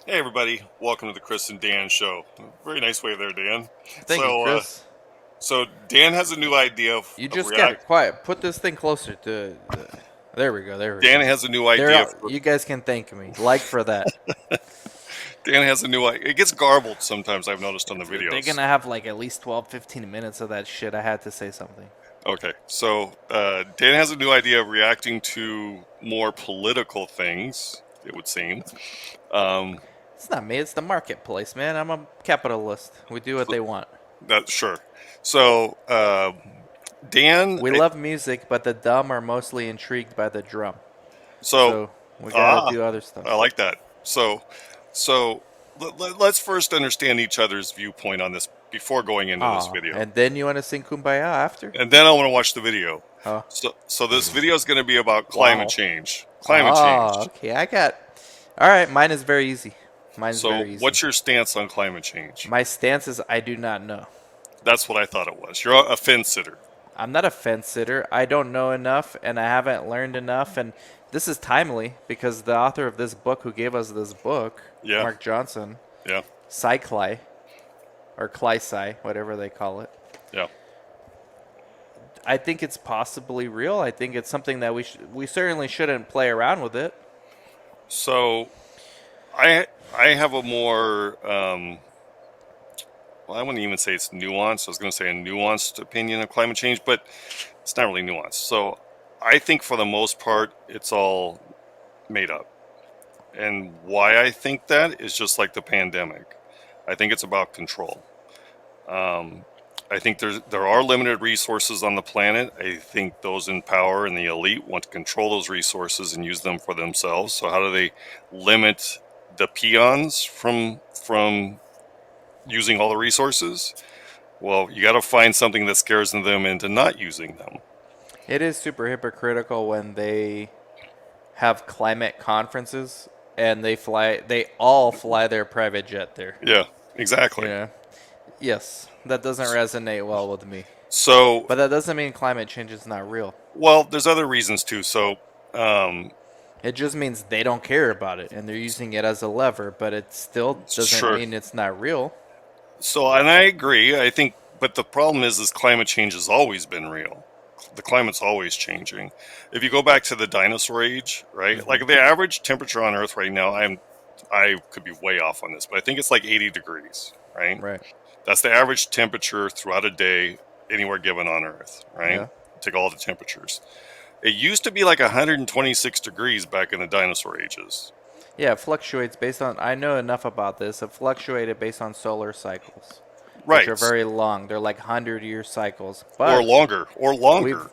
Hey everybody, welcome to the Chris and Dan show. Very nice way there, Dan. Thank you, So, uh, Chris. so Dan has a new idea You of just got it react. quiet. Put this thing closer to. There we go. There we Dan go. has a new idea for. You guys can thank me. Like for that. Dan has a new idea. It gets garbled sometimes. I've noticed on the They're videos. gonna have like at least 12, 15 minutes of that shit. I had to say something. Okay, Dan has a new idea of reacting to more political things. It would seem. Um, It's not me. It's the marketplace, man. I'm a capitalist. We do what so they want. that sure. So Dan. We love music, but the dumb are mostly intrigued by the drum. So So we gotta ah, do other I stuff. like that. So let's first understand each other's viewpoint on this before going into this Ah, video, and then you want to sing Kumbaya after? and then I want to watch the video. Oh, So this video is going to be about climate wow. change. Climate Oh, change. okay. I got. All right, mine is very easy. Mine's So very easy. what's your stance on climate change? My stance is I do not know. That's what I thought it was. You're a fence sitter. I'm not a fence sitter. I don't know enough and I haven't learned enough. And this is timely because the author of this book, who gave us this book, Yeah, Mark Johnson, yeah, Cycli, or Clysci, whatever they call it. yeah. I think it's possibly real. I think it's something that we certainly shouldn't play around with it. So I have a more well, I wouldn't even say it's nuanced. I was going to say a nuanced opinion of climate change, but it's not really nuanced. So I think for the most part, it's all made up. And why I think that is just like the pandemic. I think it's about control. Um, I think there are limited resources on the planet. I think those in power and the elite want to control those resources and use them for themselves. So how do they limit the peons from using all the resources? Well, you got to find something that scares them into not using them. It is super hypocritical when they have climate conferences and they all fly their private jet there. Yeah, exactly. Yeah. Yes, that doesn't resonate well with me. So, But that doesn't mean climate change is not real. well, there's other reasons too. So, um, It just means they don't care about it and they're using it as a lever, but it still doesn't sure. mean it's not real. So, and I agree. I think, but the problem is climate change has always been real. The climate's always changing. If you go back to the dinosaur age, right? Hmm. Like the average temperature on Earth right now, I could be way off on this, but I think it's like 80 degrees, right? Right. That's the average temperature throughout a day anywhere given on Earth, right? Yeah. Take all the temperatures. It used to be like 126 degrees back in the dinosaur ages. Yeah, it fluctuates based on. I know enough about this. It fluctuated based on solar cycles, which are Right. very long. They're like 100-year cycles. Or longer, or We've, longer.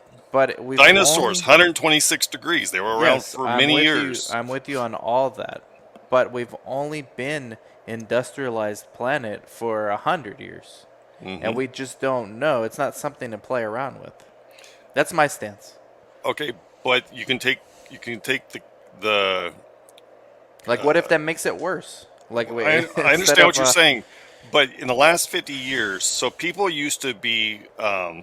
we've Dinosaurs, only. 126 degrees. They were around Yes, for I'm many with you. years. I'm with you on all that. But we've only been industrialized planet for 100 years, and Hmm. we just don't know. It's not something to play around with. That's my stance. Okay, but you can take the Like, what if that makes it worse? Like, wait, I instead understand of what you're saying, but in the last 50 years, so people used to be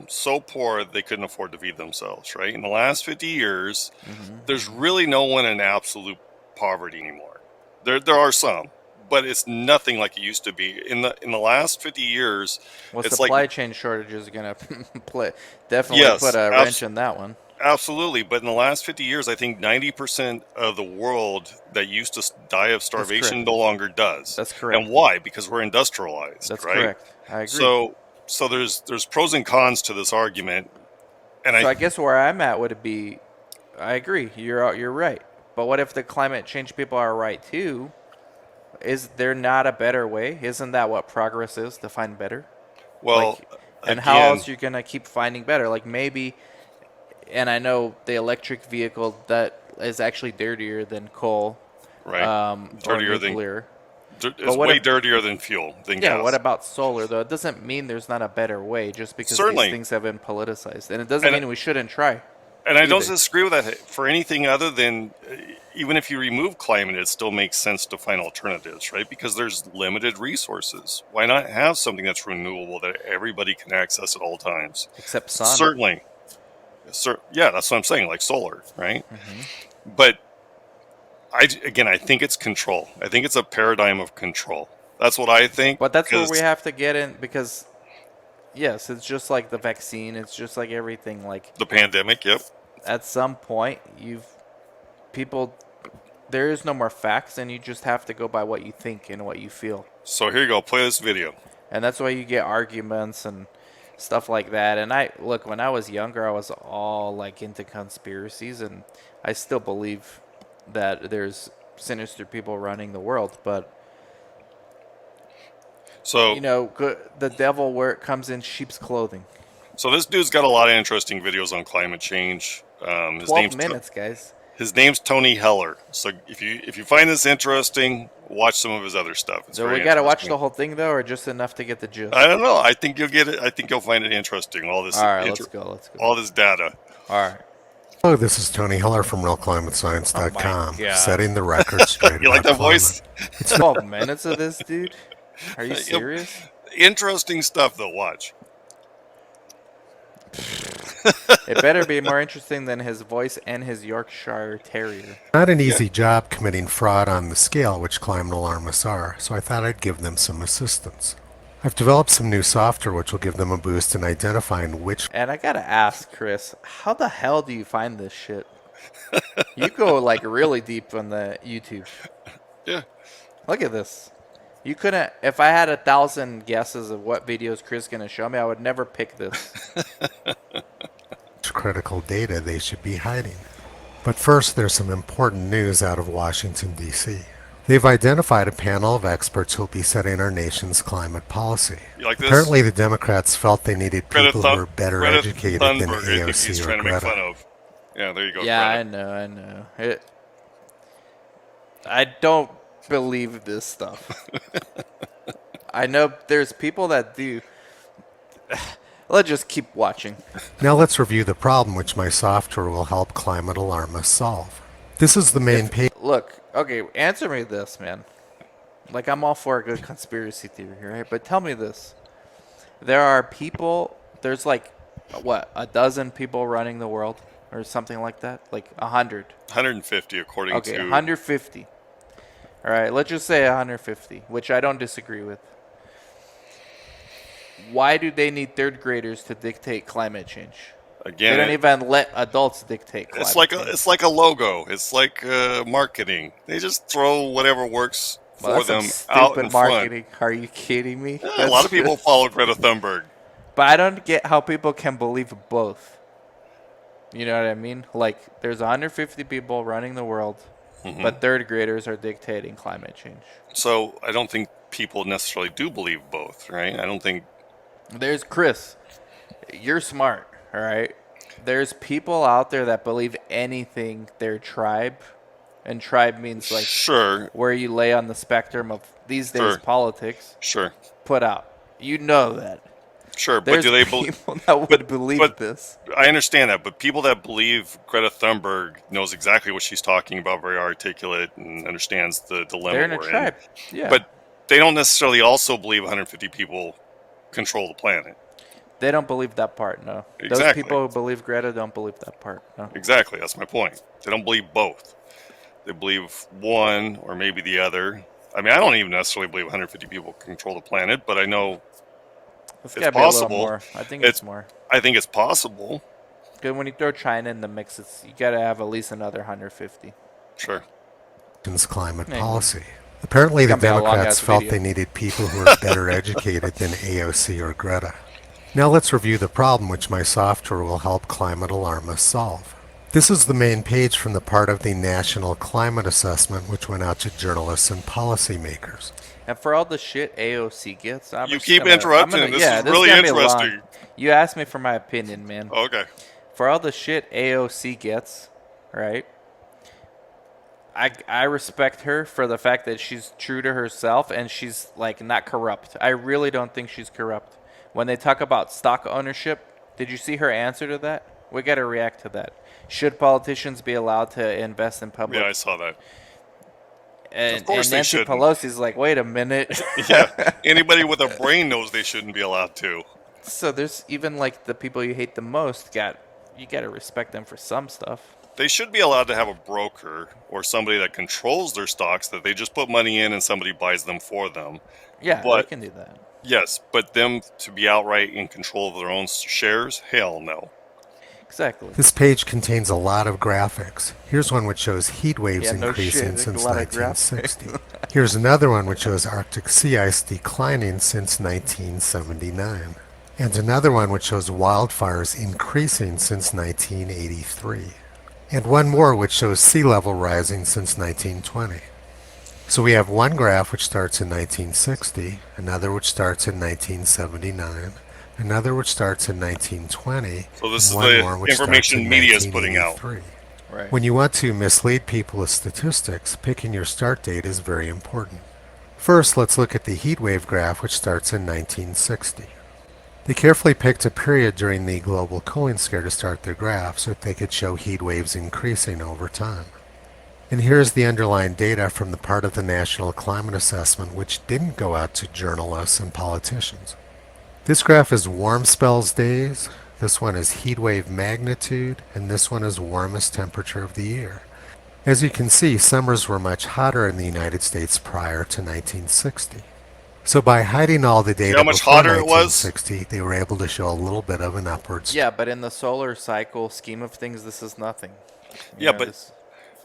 so poor they couldn't afford to feed themselves, right? In the last 50 years, hmm there's really no one in absolute poverty anymore. There are some, but it's nothing like it used to be. In the last 50 years, well, it's like supply chain shortages are gonna play definitely put yes, a wrench in that one. absolutely, but in the last 50 years, I think 90% of the world that used to die of That's starvation correct. no longer does. That's And correct. why? Because we're industrialized, That's right? correct. I agree. So so there's pros and cons to this argument, and So I guess where I'm at would be, I agree. You're right. But what if the climate change people are right too? Is there not a better way? Isn't that what progress is, to find better? well, Like, and how again, else you're gonna keep finding better? Like maybe, and I know the electric vehicle that is actually dirtier than coal, right? or Dirtier than nuclear. is But what way if, dirtier than fuel than yeah, what gas. about solar though? It doesn't mean there's not a better way just because these Certainly, things have been politicized, and it doesn't and mean we shouldn't try and I don't either. disagree with that for anything other than even if you remove climate, it still makes sense to find alternatives, right? Because there's limited resources. Why not have something that's renewable that everybody can access at all times? Except sun. Certainly, yeah, that's what I'm saying, like solar, right? Hmm. But I think it's control. I think it's a paradigm of control. That's what I think. But that's where we Because have to get in because yes, it's just like the vaccine. It's just like everything. Like the pandemic, yep. at some point, you've people. There is no more facts, and you just have to go by what you think and what you feel. So here you go. Play this video. And that's why you get arguments and stuff like that. And I look, when I was younger, I was all like into conspiracies, and I still believe that there's sinister people running the world. But So the devil where it comes in sheep's clothing. so this dude's got a lot of interesting videos on climate change. 12 minutes, guys. His name's Tony Heller. So if you find this interesting, watch some of his other stuff. It's So very we got to watch interesting. the whole thing though, or just enough to get the gist. I don't know. I think you'll get it. I think you'll find it interesting. All this. All right, let's go. Let's go. All this data. All right. Hello, this is Tony Heller from Oh RealClimateScience.com, my God. setting the record straight. You like about that voice? climate. 12 minutes of this, dude? Are you serious? Interesting stuff, though. Watch. It better be more interesting than his voice and his Yorkshire Terrier. Not an easy job committing fraud on the scale which climate alarmists are, so I thought I'd give them some assistance. I've developed some new software which will give them a boost in identifying which And I gotta ask, Chris, how the hell do you find this shit? You go like really deep on the YouTube. Yeah. Look at this. You couldn't. If I had 1,000 guesses of what videos Chris is gonna show me, I would never pick this. critical data they should be hiding. But first, there's some important news out of Washington, D.C. They've identified a panel of experts who'll be setting our nation's climate policy. You like this? Apparently, the Democrats felt they needed people who were better Greta educated than Thunberg, I think he's AOC or trying to make fun Greta. of. Yeah, there you go. Yeah, Greta. I know. I don't believe this stuff. I know there's people that do. Let's just keep watching. Now let's review the problem which my software will help climate alarmists solve. This is the main page. Look, okay, answer me this, man. Like, I'm all for a good conspiracy theory, right? But tell me this. There are people, there's like, what, a dozen people running the world? Or something like that? Like 100. 150 according Okay, to 150. All right, let's just say 150, which I don't disagree with. Why do they need third graders to dictate climate change? again. They don't even let adults dictate climate change. It's like a logo. It's like marketing. They just throw whatever works Well, for them that's some out stupid in marketing. Are you kidding me? front. A lot of people follow Greta Thunberg. But I don't get how people can believe both. You know what I mean? Like, there's 150 people running the world, but third graders are dictating climate change. So I don't think people necessarily do believe both, right? I don't think. There's Chris. You're smart, all right? There's people out there that believe anything their tribe, and tribe means like Sure, where you lay on the spectrum of these days Sure. politics, sure, put out. You know that. sure. But There's do they believe? people that would believe but- this. I understand that, but people that believe Greta Thunberg knows exactly what she's talking about, very articulate, and understands the dilemma They're in a we're tribe. Yeah. But they don't necessarily also believe 150 people control the planet. They don't believe that part, no. Those Exactly. people who believe Greta don't believe that part, no. Exactly, that's my point. They don't believe both. They believe one or maybe the other. I mean, I don't even necessarily believe 150 people control the planet, but I know It's it's gotta be a little possible. more. I think it's It's- more. I think it's possible. Because when you throw China in the mix, you gotta have at least another 150. Sure. nation's climate Yeah. policy. Apparently, the Gonna be a long-ass Democrats felt video. they needed people who were better educated than AOC or Greta. Now let's review the problem which my software will help climate alarmists solve. This is the main page from the part of the National Climate Assessment which went out to journalists and policymakers. And for all the shit AOC gets, I'm You just keep gonna- interrupting. I'm gonna- This yeah, is this really gonna be long. interesting. You asked me for my opinion, man. Okay. For all the shit AOC gets, right? I respect her for the fact that she's true to herself and she's like not corrupt. I really don't think she's corrupt. When they talk about stock ownership, did you see her answer to that? We got to react to that. Should politicians be allowed to invest in public? Yeah, I saw that. and, of course and they Nancy shouldn't. Pelosi's like, wait a minute. Yeah. Anybody with a brain knows they shouldn't be allowed to. So there's even like the people you hate the most. You got to respect them for some stuff. they should be allowed to have a broker or somebody that controls their stocks that they just put money in and somebody buys them for them. Yeah, they But can do that. yes, but them to be outright in control of their own shares, hell no. Exactly. This page contains a lot of graphics. Here's one which shows heat waves Yeah, no increasing shit. A since lot of graphics. 1960. Here's another one which shows Arctic sea ice declining since 1979. And another one which shows wildfires increasing since 1983. And one more which shows sea level rising since 1920. So we have one graph which starts in 1960, another which starts in 1979, another which starts in 1920, So this and is one the more which starts information in media is putting out. 1983. Right. When you want to mislead people with statistics, picking your start date is very important. First, let's look at the heat wave graph which starts in 1960. They carefully picked a period during the global cooling scare to start their graph so that they could show heat waves increasing over time. And here's the underlying data from the part of the National Climate Assessment which didn't go out to journalists and politicians. This graph is warm spells days, this one is heat wave magnitude, and this one is warmest temperature of the year. As you can see, summers were much hotter in the United States prior to 1960. So by hiding all the See how data much before hotter it was? 1960, they were able to show a little bit of an upwards. Yeah, but in the solar cycle scheme of things, this is nothing. Yeah, This.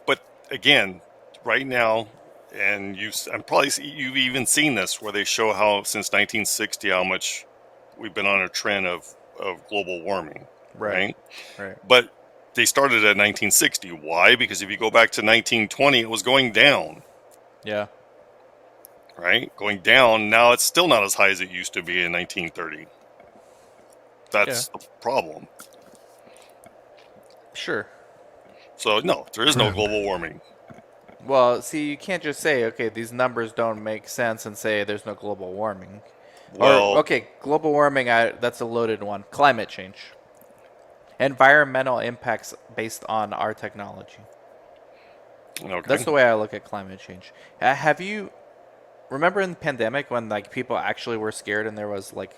but again, right now, and I'm probably you've even seen this where they show how since 1960 how much we've been on a trend of global warming, Right. right? Right. But they started at 1960. Why? Because if you go back to 1920, it was going down, Yeah. right? Going down. Now it's still not as high as it used to be in 1930. Yeah. That's the problem. Sure. So no, there is no Correct. global warming. Well, see, you can't just say, okay, these numbers don't make sense and say there's no global warming. Or, Well, okay, global warming, that's a loaded one. Climate change. Environmental impacts based on our technology. okay. That's the way I look at climate change. Have you remember in the pandemic when like people actually were scared and there was like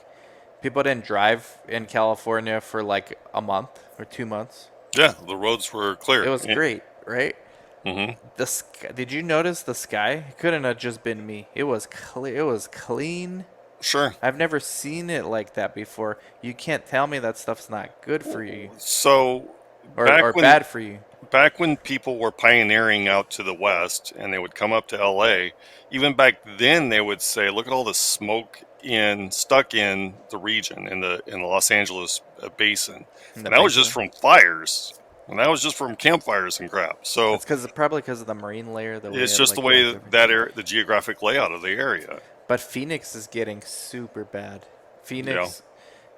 people didn't drive in California for like a month or 2 months? Yeah, the roads were clear. It was great, right? Mm-hmm. Did you notice the sky? It couldn't have just been me. It was clear. It was clean. Sure. I've never seen it like that before. You can't tell me that stuff's not good for you So or back when bad for you. back when people were pioneering out to the west and they would come up to LA, even back then they would say, "Look at all the smoke stuck in the region in the Los Angeles basin," In the and that was just basin. from fires, and that was just from campfires and crap. So It's probably because of the marine layer that we it's have just the like all way different. that the geographic layout of the area. But Phoenix is getting super bad. Phoenix,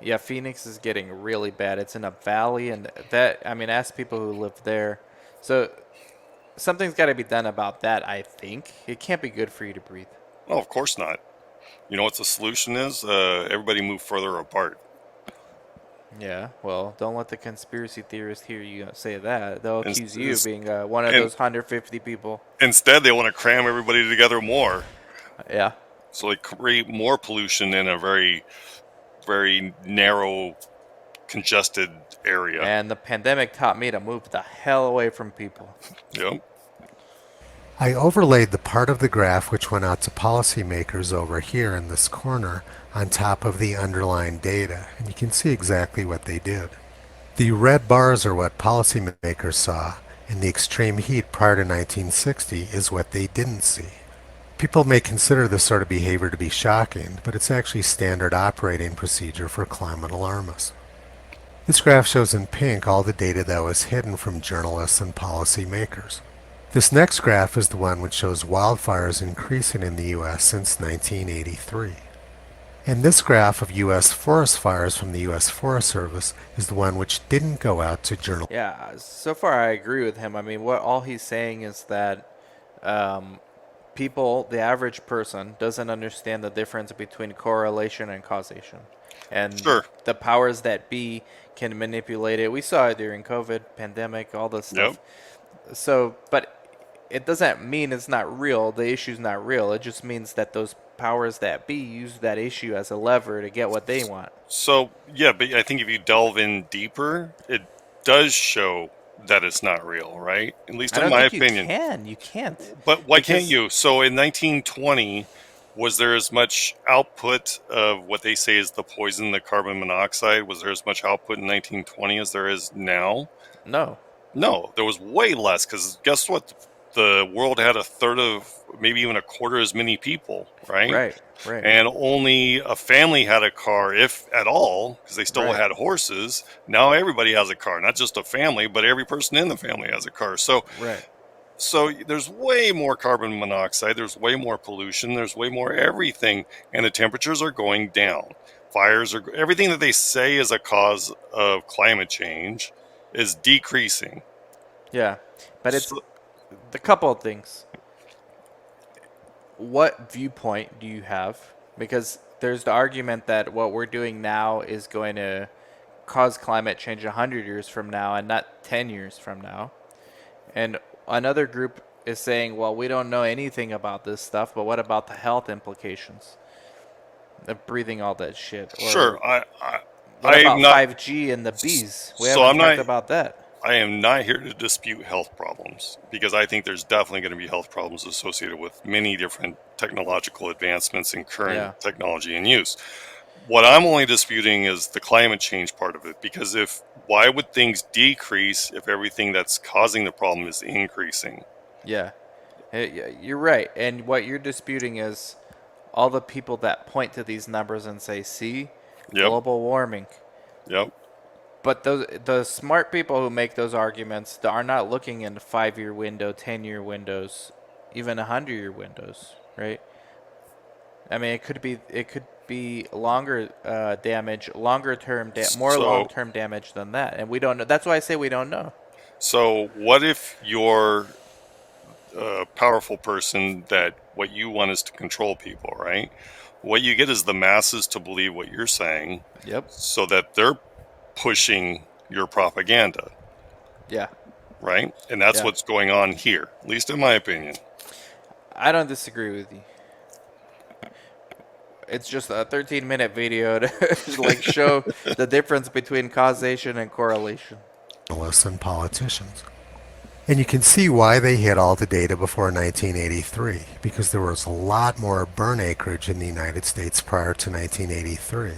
yeah, Phoenix is getting really bad. It's in a valley, and that, I mean, ask people who live there. So something's got to be done about that, I think. It can't be good for you to breathe. Oh, of course not. You know what the solution is? Everybody move further apart. Yeah, well, don't let the conspiracy theorists hear you say that. They'll And, accuse you of being one of and those 150 people. instead, they want to cram everybody together more. Yeah. So they create more pollution in a very, very narrow, congested area. And the pandemic taught me to move the hell away from people. Yep. I overlaid the part of the graph which went out to policymakers over here in this corner on top of the underlying data, and you can see exactly what they did. The red bars are what policymakers saw, and the extreme heat prior to 1960 is what they didn't see. People may consider this sort of behavior to be shocking, but it's actually standard operating procedure for climate alarmists. This graph shows in pink all the data that was hidden from journalists and policymakers. This next graph is the one which shows wildfires increasing in the U.S. since 1983. And this graph of U.S. forest fires from the U.S. Forest Service is the one which didn't go out to journalists. Yeah, so far I agree with him. I mean, what all he's saying is that people, the average person, doesn't understand the difference between correlation and causation. And Sure. the powers that be can manipulate it. We saw it during COVID, pandemic, all this stuff. Yep. So, but it doesn't mean it's not real. The issue's not real. It just means that those powers that be use that issue as a lever to get what they want. So, yeah, but I think if you delve in deeper, it does show that it's not real, right? At least I in don't my think you opinion. can. You can't. But why can't Because you? So in 1920, was there as much output of what they say is the poison, the carbon monoxide? Was there as much output in 1920 as there is now? no. No, there was way less because guess what? The world had a third of, maybe even a quarter as many people, right? Right. Right. And only a family had a car, if at all, because they still Right. had horses. Now everybody has a car, not just a family, but every person in the family has a car. Right. So there's way more carbon monoxide, there's way more pollution, there's way more everything, and the temperatures are going down. Fires are, everything that they say is a cause of climate change is decreasing. Yeah. But it's So, a couple of things. What viewpoint do you have? Because there's the argument that what we're doing now is going to cause climate change 100 years from now and not 10 years from now. And another group is saying, well, we don't know anything about this stuff, but what about the health implications of breathing all that shit? sure, Or what I'm about not, 5G and the bees? We so haven't I'm talked not, about that. I am not here to dispute health problems because I think there's definitely going to be health problems associated with many different technological advancements in current Yeah. technology in use. What I'm only disputing is the climate change part of it because if why would things decrease if everything that's causing the problem is increasing? Yeah. You're right. And what you're disputing is all the people that point to these numbers and say, see, Yep, global warming. yep. But the smart people who make those arguments are not looking in 5 year window, 10 year windows, even 100 year windows, right? I mean, it could be longer damage, longer term, more long So term damage than that, and we don't know. That's why I say we don't know. so what if you're a powerful person that what you want is to control people, right? What you get is the masses to believe what you're saying Yep. so that they're pushing your propaganda, Yeah. right? And that's Yeah. what's going on here, at least in my opinion. I don't disagree with you. It's just a 13-minute video to like show the difference between causation and correlation. Journalists and politicians. And you can see why they hid all the data before 1983, because there was a lot more burn acreage in the United States prior to 1983.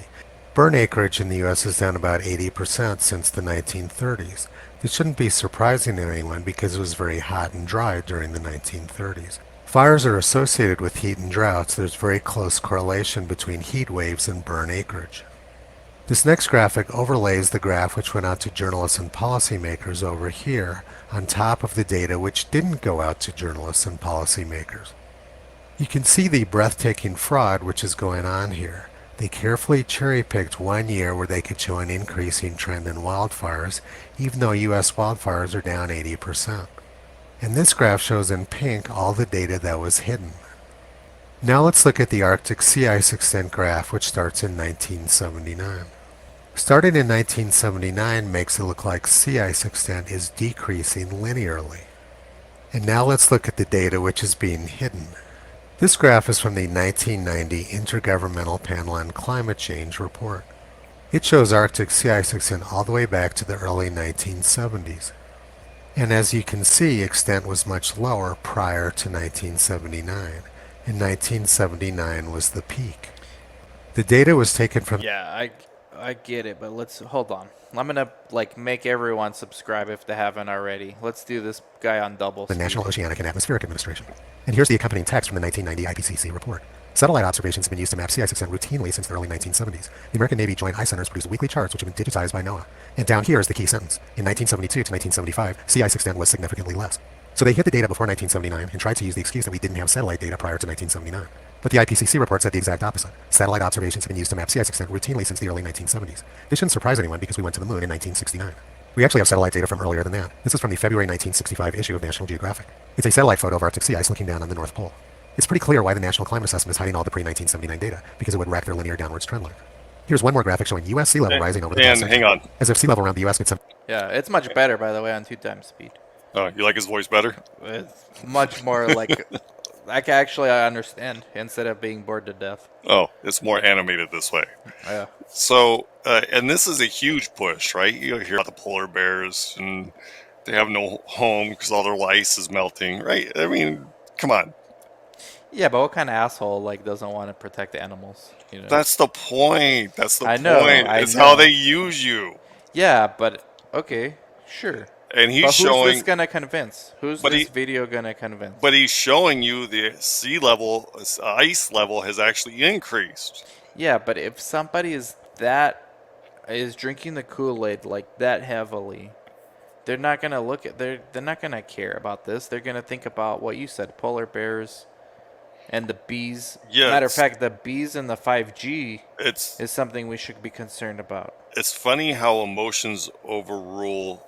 Burn acreage in the U.S. is down about 80% since the 1930s. This shouldn't be surprising to anyone because it was very hot and dry during the 1930s. Fires are associated with heat and droughts. There's very close correlation between heat waves and burn acreage. This next graphic overlays the graph which went out to journalists and policymakers over here on top of the data which didn't go out to journalists and policymakers. You can see the breathtaking fraud which is going on here. They carefully cherry-picked 1 year where they could show an increasing trend in wildfires, even though U.S. wildfires are down 80%. And this graph shows in pink all the data that was hidden. Now let's look at the Arctic sea ice extent graph which starts in 1979. Starting in 1979 makes it look like sea ice extent is decreasing linearly. And now let's look at the data which is being hidden. This graph is from the 1990 Intergovernmental Panel on Climate Change report. It shows Arctic sea ice extent all the way back to the early 1970s. And as you can see, extent was much lower prior to 1979. And 1979 was the peak. The data was taken from Yeah, I get it, but let's hold on. I'm gonna like make everyone subscribe if they haven't already. Let's do this guy on double the speed. National Oceanic and Atmospheric Administration. And here's the accompanying text from the 1990 IPCC report. Satellite observations have been used to map sea ice extent routinely since the early 1970s. The American Navy Joint Ice Centers produce weekly charts which have been digitized by NOAA. And down here is the key sentence. In 1972 to 1975, sea ice extent was significantly less. So they hid the data before 1979 and tried to use the excuse that we didn't have satellite data prior to 1979. But the IPCC report said the exact opposite. Satellite observations have been used to map sea ice extent routinely since the early 1970s. This shouldn't surprise anyone because we went to the moon in 1969. We actually have satellite data from earlier than that. This is from the February 1965 issue of National Geographic. It's a satellite photo of Arctic sea ice looking down on the North Pole. It's pretty clear why the National Climate Assessment is hiding all the pre-1979 data, because it would wreck their linear downwards trend line. Here's one more graphic showing U.S. sea level rising over the past And century. hang on. As if sea level around the U.S. could Yeah, it's much better by the way on 2 times speed. Oh, you like his voice better? It's much more like I can actually understand instead of being bored to death. Oh, it's more animated this way. Yeah. So, and this is a huge push, right? You hear about the polar bears and They have no home because all their ice is melting, right? I mean, come on. Yeah, but what kind of asshole like doesn't want to protect animals? That's the point. That's the I know, point. I It's how they know. use you. Yeah, but okay, sure. And he's But who's this showing, gonna convince? Who's but this he, video gonna convince? but he's showing you the sea level, ice level has actually increased. Yeah, but if somebody is drinking the Kool-Aid like that heavily, they're not gonna they're not gonna care about this. They're gonna think about what you said, polar bears and the bees. Yeah, Matter of fact, the bees and the 5G it's is something we should be concerned about. it's funny how emotions overrule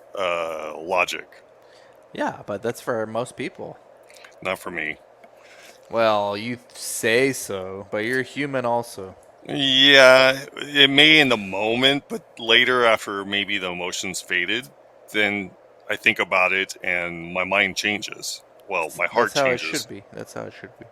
logic. Yeah, but that's for most people. Not for me. Well, you say so, but you're human also. Yeah, it may in the moment, but later, after maybe the emotions faded, then I think about it and my mind changes. Well, my That's heart how it should changes. be. That's how it should be.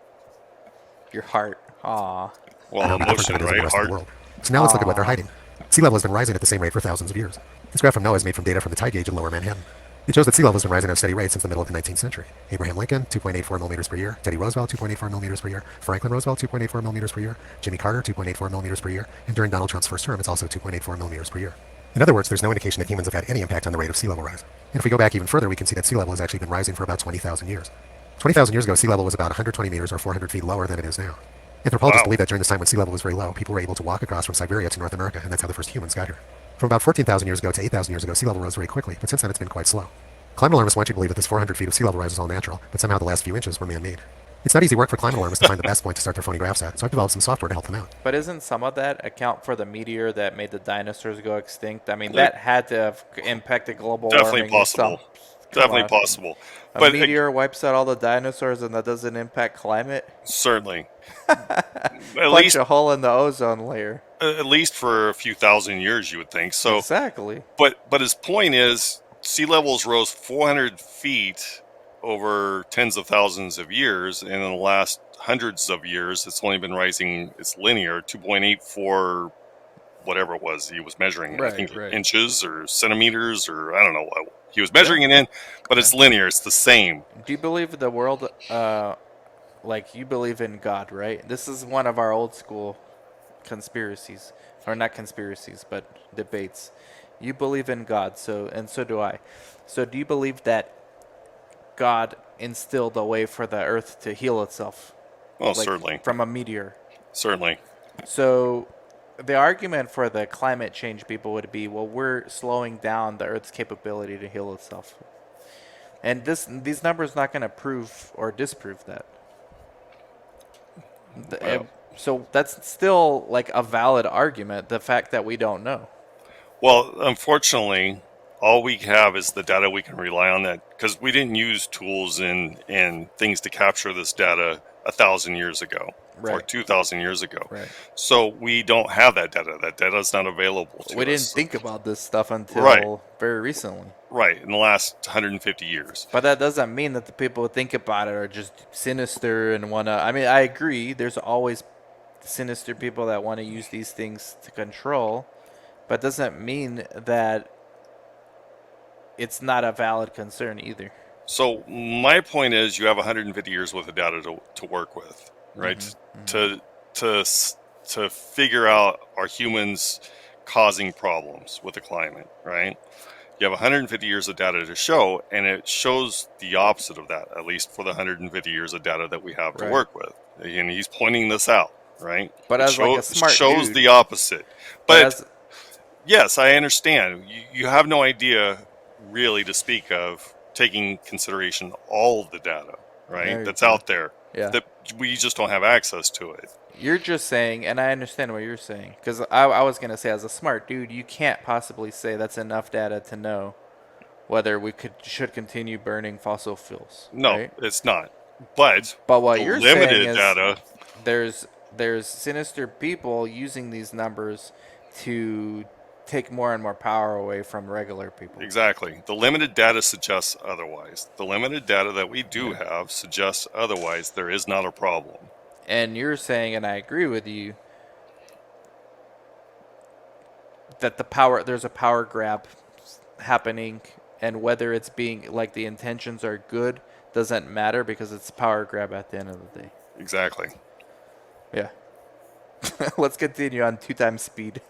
Your heart. Aw. Well, No different than emotion, it is in the right? rest of the Heart. world. So now let's look at what they're Aw. hiding. Sea level has been rising at the same rate for thousands of years. This graph from NOAA is made from data from the tide gauge in lower Manhattan. It shows that sea level has been rising at a steady rate since the middle of the 19th century. Abraham Lincoln, 2.84 millimeters per year. Teddy Roosevelt, 2.84 millimeters per year. Franklin Roosevelt, 2.84 millimeters per year. Jimmy Carter, 2.84 millimeters per year. And during Donald Trump's first term, it's also 2.84 millimeters per year. In other words, there's no indication that humans have had any impact on the rate of sea level rise. And if we go back even further, we can see that sea level has actually been rising for about 20,000 years. 20,000 years ago, sea level was about 120 meters or 400 feet lower than it is now. Anthropologists Wow. believe that during this time when sea level was very low, people were able to walk across from Siberia to North America, and that's how the first humans got here. From about 14,000 years ago to 8,000 years ago, sea level rose very quickly, but since then it's been quite slow. Climate alarmists want you to believe that this 400 feet of sea level rise is all natural, but somehow the last few inches were man-made. It's not easy work for climate alarmists to find the best point to start their phony graphs at, so I've developed some software to help them out. But isn't some of that account for the meteor that made the dinosaurs go extinct? I mean, They're that had to have impacted global definitely warming in some. possible. Come Definitely on. possible. A But meteor wipes out all the dinosaurs and that doesn't impact climate? certainly, at Punch least a hole in the ozone layer. at least for a few thousand years, you would think. So, Exactly. but his point is, sea levels rose 400 feet over tens of thousands of years, and in the last hundreds of years, it's only been rising. It's linear, 2.84, whatever it was he was measuring. I think Right. inches or centimeters or I don't know what he was Yeah. measuring it in, but it's linear. It's the same. Do you believe the world, like you believe in God, right? This is one of our old school conspiracies, or not conspiracies, but debates. You believe in God, and so do I. So do you believe that God instilled a way for the earth to heal itself, Well, like certainly, from a meteor? certainly. So the argument for the climate change people would be, well, we're slowing down the earth's capability to heal itself. And these numbers not going to prove or disprove that. Well, So that's still like a valid argument, the fact that we don't know. well, unfortunately, all we have is the data we can rely on. That because we didn't use tools and things to capture this data 1,000 years ago or Right. 2,000 years ago. Right. So we don't have that data. That data is not available to We didn't us. think about this stuff until Right. very recently. Right, in the last 150 years. But that doesn't mean that the people who think about it are just sinister and want to. I mean, I agree. There's always sinister people that want to use these things to control, but doesn't mean that it's not a valid concern either. So my point is, you have 150 years worth of data to work with, right? To to s- to figure out are humans causing problems with the climate, right? You have 150 years of data to show, and it shows the opposite of that, at least for the 150 years of data that we have to Right. work with. And he's pointing this out, right? But It as like a smart shows dude, the opposite. but But as yes, I understand. You have no idea really to speak of taking consideration all of the data, right? There you That's go. out there. Yeah. That we just don't have access to it. You're just saying, and I understand what you're saying, because I was going to say, as a smart dude, you can't possibly say that's enough data to know whether we should continue burning fossil fuels. No, right? it's not. But But what the you're saying limited is data, there's sinister people using these numbers to take more and more power away from regular people. exactly. The limited data suggests otherwise. The limited data that we do have suggests otherwise. There is not a problem. And you're saying, and I agree with you, that there's a power grab happening and whether it's being like the intentions are good doesn't matter because it's a power grab at the end of the day. Exactly. Yeah. Let's continue on 2 times speed.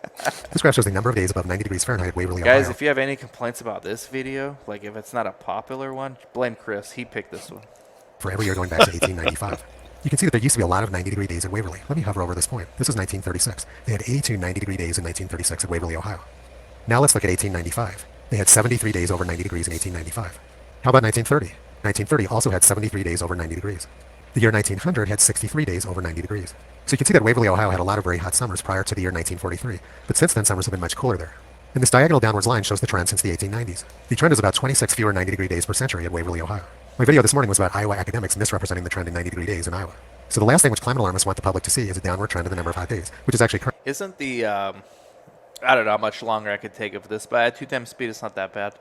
This graph shows the number of days above 90 degrees Fahrenheit at Waverly, Guys, Ohio. if you have any complaints about this video, like if it's not a popular one, blame Chris. He picked this one. For every year going back to 1895. You can see that there used to be a lot of 90-degree days at Waverly. Let me hover over this point. This is 1936. They had 82 90-degree days in 1936 at Waverly, Ohio. Now let's look at 1895. They had 73 days over 90 degrees in 1895. How about 1930? 1930 also had 73 days over 90 degrees. The year 1900 had 63 days over 90 degrees. So you can see that Waverly, Ohio had a lot of very hot summers prior to the year 1943, but since then summers have been much cooler there. And this diagonal downwards line shows the trend since the 1890s. The trend is about 26 fewer 90-degree days per century at Waverly, Ohio. My video this morning was about Iowa academics misrepresenting the trend in 90-degree days in Iowa. So the last thing which climate alarmists want the public to see is a downward trend in the number of hot days, which is actually correct. Isn't the I don't know how much longer I could take of this, but at 2 times speed, it's not that bad.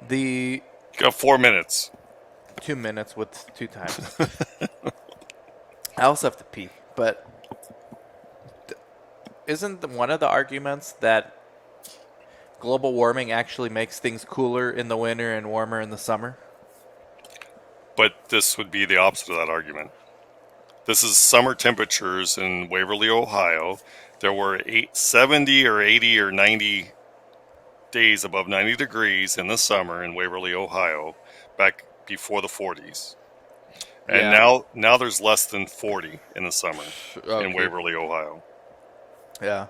The You got 4 minutes. 2 minutes with 2 times. I also have to pee, but isn't one of the arguments that global warming actually makes things cooler in the winter and warmer in the summer? But this would be the opposite of that argument. This is summer temperatures in Waverly, Ohio. There were 70 or 80 or 90 days above 90 degrees in the summer in Waverly, Ohio, back before the 40s. And now there's less than 40 in the summer in Waverly, Ohio. Yeah.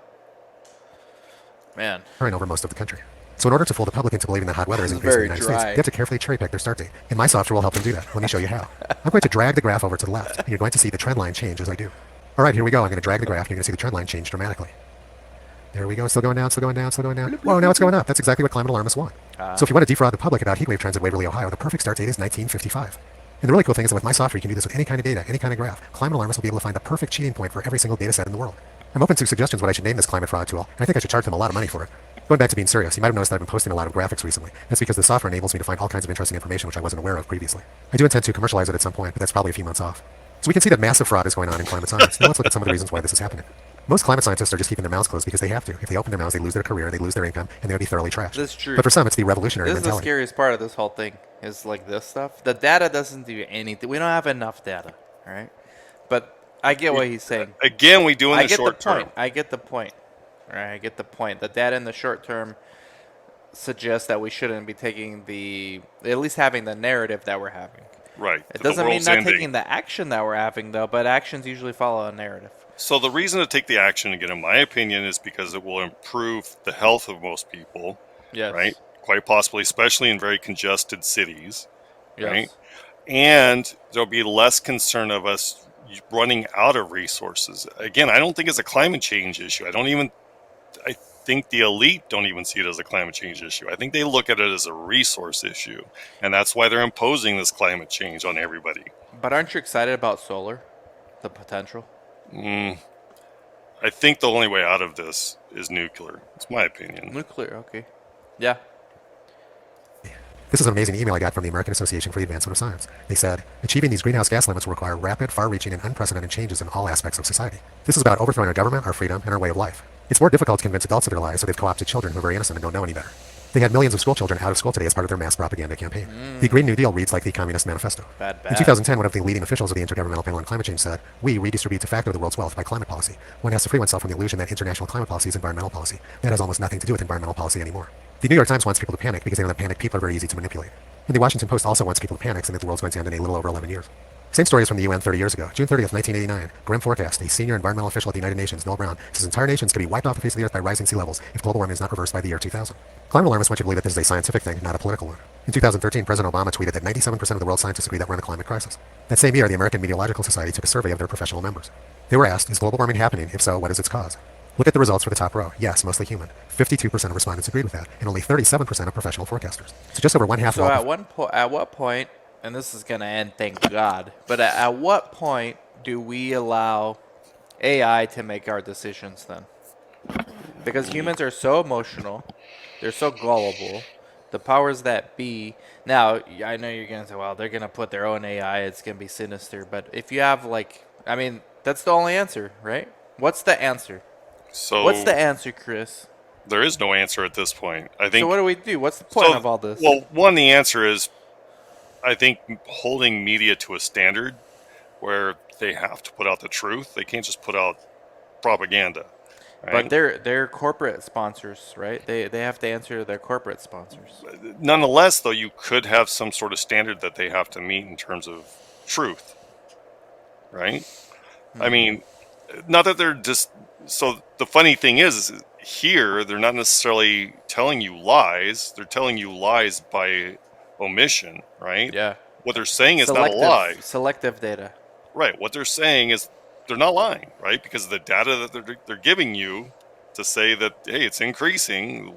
Man. Over most of the country. So in order to fool the public into believing that hot weather is increasing in the United States, they have to carefully cherry pick their start date. And my software will help them do that. Let me show you how. I'm going to drag the graph over to the left, and you're going to see the trend line change as I do. All right, here we go. I'm going to drag the graph, and you're going to see the trend line change dramatically. There we go. Still going down, still going down, still going down. Whoa, now it's going up. That's exactly what climate alarmists want. So if you want to defraud the public about heatwave trends at Waverly, Ohio, the perfect start date is 1955. And the really cool thing is that with my software, you can do this with any kind of data, any kind of graph. Climate alarmists will be able to find the perfect cheating point for every single data set in the world. I'm open to suggestions what I should name this climate fraud tool, and I think I should charge them a lot of money for it. Going back to being serious, you might have noticed that I've been posting a lot of graphics recently. That's because the software enables me to find all kinds of interesting information which I wasn't aware of previously. I do intend to commercialize it at some point, but that's probably a few months off. So we can see that massive fraud is going on in climate science. Now let's look at some of the reasons why this is happening. Most climate scientists are just keeping their mouths closed because they have to. If they open their mouths, they lose their career, they lose their income, and they would be thoroughly trashed. That's true. But for some, it's the revolutionary This is the mentality. scariest part of this whole thing, is like this stuff. The data doesn't do anything. We don't have enough data, all right? But I get what he's saying. Again, we do in the short term. I get the point. All right, I get the point. The data in the short term suggests that we shouldn't be taking at least having the narrative that we're having. Right. It doesn't mean not taking the action that we're having, though, but actions usually follow a narrative. So the reason to take the action, again, in my opinion, is because it will improve the health of most people. Yes. Right? Quite possibly, especially in very congested cities. Yes. Right? And there'll be less concern of us running out of resources. Again, I don't think it's a climate change issue. I think the elite don't even see it as a climate change issue. I think they look at it as a resource issue. And that's why they're imposing this climate change on everybody. But aren't you excited about solar? The potential? I think the only way out of this is nuclear. It's my opinion. Nuclear, okay. Yeah. This is an amazing email I got from the American Association for the Advancement of Science. They said, achieving these greenhouse gas limits will require rapid, far-reaching, and unprecedented changes in all aspects of society. This is about overthrowing our government, our freedom, and our way of life. It's more difficult to convince adults of their lies, so they've co-opted children who are very innocent and don't know any better. They had millions of school children out of school today as part of their mass propaganda campaign. The Green New Deal reads like the Communist Manifesto. Bad. In 2010, one of the leading officials of the Intergovernmental Panel on Climate Change said, "We redistribute de facto the world's wealth by climate policy. One has to free oneself from the illusion that international climate policy is environmental policy. That has almost nothing to do with environmental policy anymore." The New York Times wants people to panic because they know that panicked people are very easy to manipulate. And the Washington Post also wants people to panic saying that the world's going to end in a little over 11 years. Same story is from the UN 30 years ago. June 30th, 1989. Grim forecast. A senior environmental official at the United Nations, Noel Brown, says entire nations could be wiped off the face of the earth by rising sea levels if global warming is not reversed by the year 2000. Climate alarmists want you to believe that this is a scientific thing, not a political one. In 2013, President Obama tweeted that 97% of the world's scientists agree that we're in a climate crisis. That same year, the American Meteorological Society took a survey of their professional members. They were asked, is global warming happening? If so, what is its cause? Look at the results for the top row. Yes, mostly human. 52% of respondents agreed with that, and only 37% of professional forecasters. So just over one half of all... At what point, and this is going to end, thank God, but at what point do we allow AI to make our decisions then? Because humans are so emotional, they're so gullible, the powers that be... Now, I know you're going to say, well, they're going to put their own AI, it's going to be sinister, but if you have, that's the only answer, right? What's the answer? So what's the answer, Chris? There is no answer at this point. I So what think do we do? What's the point so. of all this? Well, one, the answer is I think holding media to a standard where they have to put out the truth. They can't just put out propaganda, But right? they're corporate sponsors, right? They have to answer to their corporate sponsors. Nonetheless, though, you could have some sort of standard that they have to meet in terms of truth, right? I mean, not that they're just. So the funny thing is here they're not necessarily telling you lies. They're telling you lies by omission, right? Yeah. What they're saying is not a lie. Selective data. Right. What they're saying is they're not lying, right? Because the data that they're giving you to say that hey, it's increasing,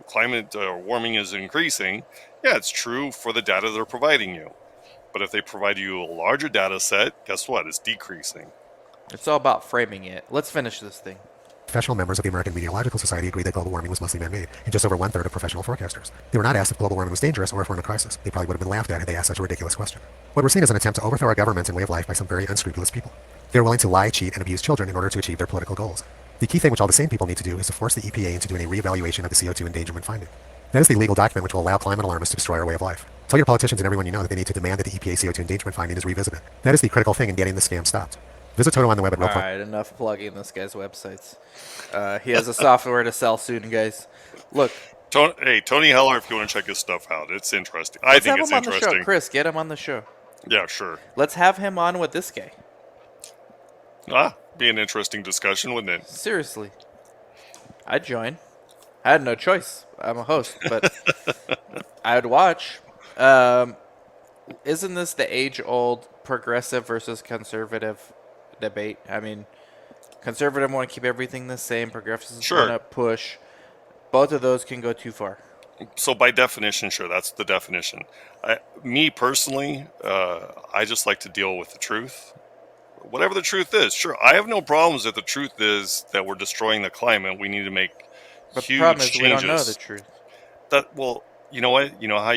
climate warming is increasing. Yeah, it's true for the data they're providing you. But if they provide you a larger data set, guess what? It's decreasing. It's all about framing it. Let's finish this thing. Professional members of the American Meteorological Society agreed that global warming was mostly man-made, and just over one-third of professional forecasters. They were not asked if global warming was dangerous or if we're in a crisis. They probably would have been laughed at had they asked such a ridiculous question. What we're seeing is an attempt to overthrow our government and way of life by some very unscrupulous people. They are willing to lie, cheat, and abuse children in order to achieve their political goals. The key thing which all the same people need to do is to force the EPA into doing a reevaluation of the CO2 endangerment finding. That is the legal document which will allow climate alarmists to destroy our way of life. Tell your politicians and everyone you know that they need to demand that the EPA CO2 endangerment finding is revisited. That is the critical thing in getting the scam stopped. Visit Toto on the web at All right, enough plugging this guy's websites. He has a software to sell soon, guys. Look, Hey, Tony Heller, if you want to check his stuff out, it's interesting. I let's think have it's him on the show. interesting. Chris, get him on the show. Yeah, sure. Let's have him on with this guy. Be an interesting discussion, wouldn't it? Seriously. I'd join. I had no choice. I'm a host, but I'd watch. Isn't this the age-old progressive versus conservative debate? I mean, conservative want to keep everything the same. Progressives Sure. want to push. Both of those can go too far. So by definition, sure, that's the definition. Me personally, I just like to deal with the truth. Whatever the truth is, sure. I have no problems if the truth is that we're destroying the climate. We need to make But the huge problem is changes. we don't know the truth. Well, you know what? You know how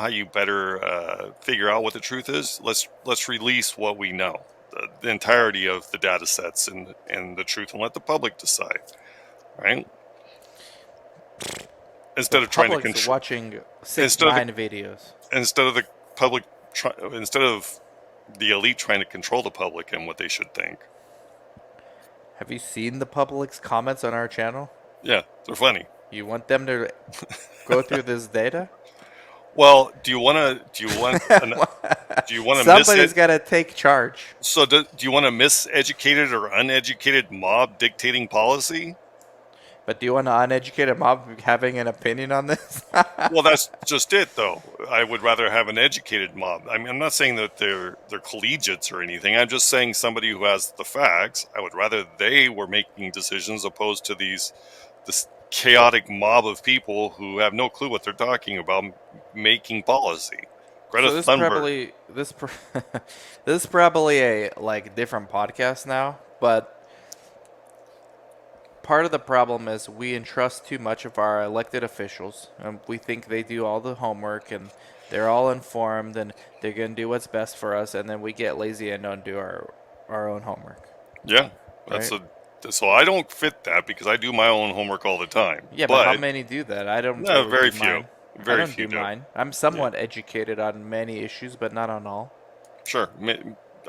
you better figure out what the truth is. Let's release what we know, the entirety of the data sets and the truth, and let the public decide, right? Instead of trying to Public's control, watching 6 instead of 9 videos. instead of the public, instead of the elite trying to control the public and what they should think. Have you seen the public's comments on our channel? Yeah, they're funny. You want them to go through this data? Well, do you want to Somebody's got to take charge. So do you want a miseducated or uneducated mob dictating policy? But do you want an uneducated mob having an opinion on this? Well, that's just it, though. I would rather have an educated mob. I mean, I'm not saying that they're collegiates or anything. I'm just saying somebody who has the facts. I would rather they were making decisions opposed to this chaotic mob of people who have no clue what they're talking about making policy. Greta So this Thunberg. this is probably a different podcast now, but part of the problem is we entrust too much of our elected officials, and we think they do all the homework and they're all informed and they're going to do what's best for us, and then we get lazy and don't do our own homework. Yeah, that's Right? so I don't fit that because I do my own homework all the time. Yeah, but how many do that? I don't. No, really very do few. mine. Very I don't few do do. mine. I'm somewhat educated on many issues, but not on all. Sure,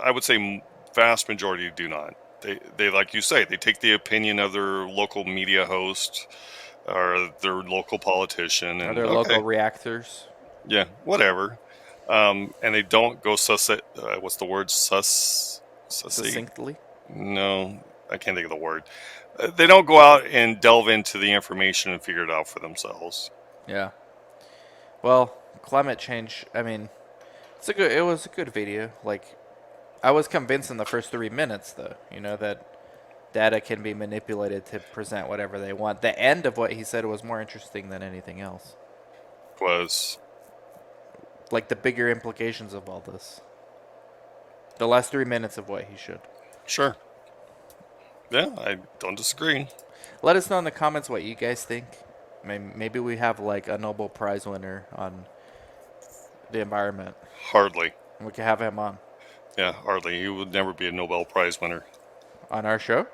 I would say vast majority do not. They like you say, they take the opinion of their local media host or their local politician and Are there local reactors? yeah, whatever. And they don't go what's the word? Sussy? Succinctly? No, I can't think of the word. They don't go out and delve into the information and figure it out for themselves. Yeah. Well, climate change. I mean, it was a good video. I was convinced in the first 3 minutes, though. That data can be manipulated to present whatever they want. The end of what he said was more interesting than anything else. Was The bigger implications of all this. The last 3 minutes of what he showed. sure. Yeah, I don't disagree. Let us know in the comments what you guys think. Maybe we have a Nobel Prize winner on the environment. Hardly. And we can have him on. Yeah, hardly. He would never be a Nobel Prize winner. On our show?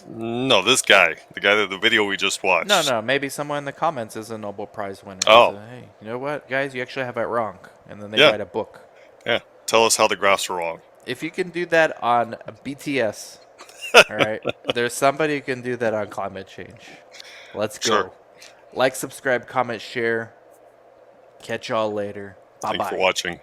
No, this guy, the guy that the video we just watched. No, maybe someone in the comments is a Nobel Prize winner. Oh, Hey, you know what, guys? You actually have it wrong. And then they yeah, write a book. yeah. Tell us how the graphs are wrong. If you can do that on BTS, all right, there's somebody who can do that on climate change. Let's go. Sure. Like, subscribe, comment, share. Catch y'all later. Bye Thanks for bye. watching.